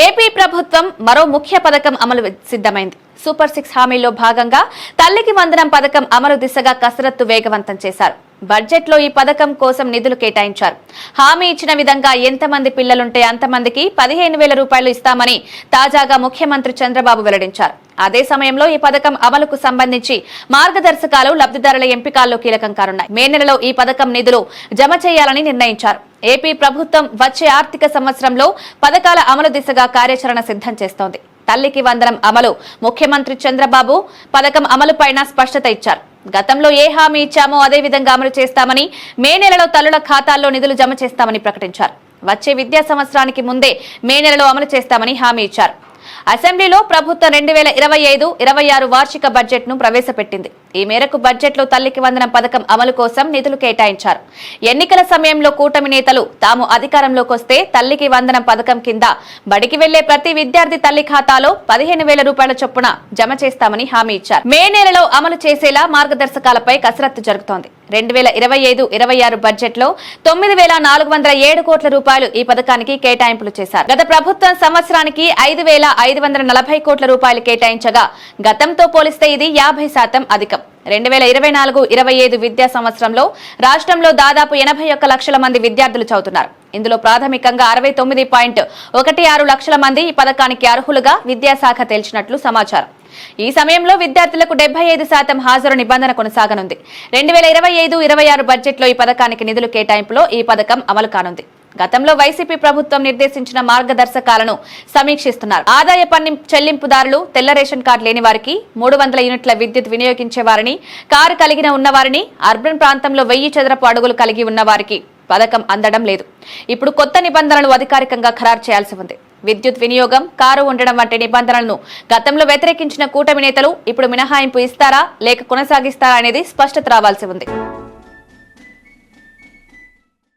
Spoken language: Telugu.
ఏపీ ప్రభుత్వం మరో ముఖ్య పథకం అమలు సిద్ధమైంది. సూపర్ 6 హామీల్లో భాగంగా తల్లికి వందనం పథకం అమలు దిశగా కసరత్తు వేగవంతం చేశారు. బడ్జెట్ లో ఈ పథకం కోసం నిధులు కేటాయించారు. హామీ ఇచ్చిన విధంగా ఎంతమంది పిల్లలుంటే అంతమందికి 15,000 రూపాయలు ఇస్తామని తాజాగా ముఖ్యమంత్రి చంద్రబాబు వెల్లడించారు. అదే సమయంలో ఈ పథకం అమలుకు సంబంధించి మార్గదర్శకాలు లబ్ధిదారుల ఎంపికల్లో కీలకం కానున్నాయి. మే నెలలో ఈ పథకం నిధులు జమ చేయాలని నిర్ణయించారు. ఏపీ ప్రభుత్వం వచ్చే ఆర్థిక సంవత్సరంలో పథకాల అమలు దిశగా కార్యాచరణ సిద్ధం చేస్తోంది. తల్లికి వందనం అమలు ముఖ్యమంత్రి చంద్రబాబు పథకం అమలుపైన స్పష్టత ఇచ్చారు. గతంలో ఏ హామీ ఇచ్చామో అదే విధంగా అమలు చేస్తామని, మే నెలలో తల్లుల ఖాతాల్లో నిధులు జమ చేస్తామని ప్రకటించారు. వచ్చే విద్యా సంవత్సరానికి ముందే మే నెలలో అమలు చేస్తామని హామీ ఇచ్చారు. అసెంబ్లీలో ప్రభుత్వం 2025-26 వార్షిక బడ్జెట్ ను ప్రవేశపెట్టింది. ఈ మేరకు బడ్జెట్ లో తల్లికి వందనం పథకం అమలు కోసం నిధులు కేటాయించారు. ఎన్నికల సమయంలో కూటమి నేతలు తాము అధికారంలోకి వస్తే తల్లికి వందనం పథకం కింద బడికి వెళ్లే ప్రతి విద్యార్థి తల్లి ఖాతాలో 15,000 రూపాయల చొప్పున జమ చేస్తామని హామీ ఇచ్చారు. మే నెలలో అమలు చేసేలా మార్గదర్శకాలపై కసరత్తు జరుగుతోంది. 2025-26 బడ్జెట్ లో 9,407 కోట్ల రూపాయలు ఈ పథకానికి కేటాయింపులు చేశారు. గత ప్రభుత్వం సంవత్సరానికి 5,540 కోట్ల రూపాయలు కేటాయించగా గతంతో పోలిస్తే ఇది 50% అధికం. 2024-25 విద్యా సంవత్సరంలో రాష్ట్రంలో దాదాపు 81 లక్షల మంది విద్యార్థులు చదువుతున్నారు. ఇందులో ప్రాథమికంగా 69.16 లక్షల మంది ఈ పథకానికి అర్హులుగా విద్యాశాఖ తేల్చినట్లు సమాచారం. ఈ సమయంలో విద్యార్థులకు 75% హాజరు నిబంధన కొనసాగనుంది. 2025-26 బడ్జెట్ లో ఈ పథకానికి నిధులు కేటాయింపులో ఈ పథకం అమలు కానుంది. గతంలో వైసీపీ ప్రభుత్వం నిర్దేశించిన మార్గదర్శకాలను సమీక్షిస్తున్నారు. ఆదాయ పన్ను చెల్లింపుదారులు, తెల్ల రేషన్ కార్డు లేని వారికి, 300 యూనిట్ల విద్యుత్ వినియోగించేవారిని, కారు కలిగిన ఉన్నవారిని, అర్బన్ ప్రాంతంలో 1000 చదరపు అడుగులు కలిగి ఉన్న వారికి పథకం అందడం లేదు. ఇప్పుడు కొత్త నిబంధనలు అధికారికంగా ఖరారు చేయాల్సి ఉంది. విద్యుత్ వినియోగం, కారు ఉండడం వంటి నిబంధనలను గతంలో వ్యతిరేకించిన కూటమి నేతలు ఇప్పుడు మినహాయింపు ఇస్తారా లేక కొనసాగిస్తారా అనేది స్పష్టత రావాల్సి ఉంది.